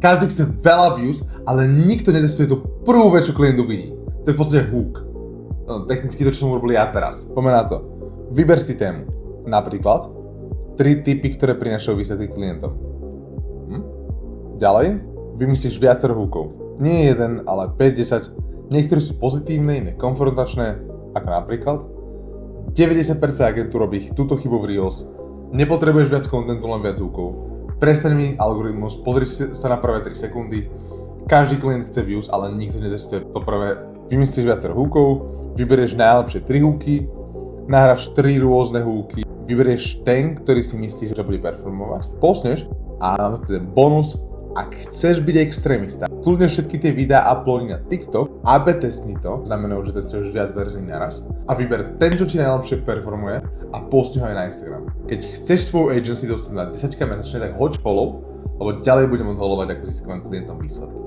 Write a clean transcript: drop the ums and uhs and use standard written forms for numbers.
Každý chce veľa views, ale nikto netestuje tú prvú vec, čo klient uvidí. To je v podstate hook. No, technicky to, čo som urobil ja teraz. Poďme na to. Vyber si tému. Napríklad 3 typy, ktoré prinášajú výsledky klientom. Ďalej, vymyslíš viacero hookov. Nie jeden, ale 5-10. Niektoré sú pozitívne, iné konfrontačné, ako napríklad 90% agentúr robí túto chybu v Reels. Nepotrebuješ viac kontentu, len viac hookov. Prestaň mi algoritmus, pozri sa na prvé 3 sekundy. Každý klient chce views, ale nikto netestuje to prvé. Vymyslíš viacero hookov, vyberieš najlepšie 3 hooky, nahráš 3 rôzne hooky, vyberieš ten, ktorý si myslíš, že bude performovať, postneš a ten bonus, ak chceš byť extrémista, kľudne všetky tie videá uploadni na TikTok, AB testni to, znamená, že testuješ viac verzií naraz a vyber ten, čo ti najlepšie performuje a postni ho aj na Instagram. Keď chceš svoju agency dostať na 10 mesačne, tak hoď follow, lebo ďalej budem odhalovať, ako získavam klientom výsledky.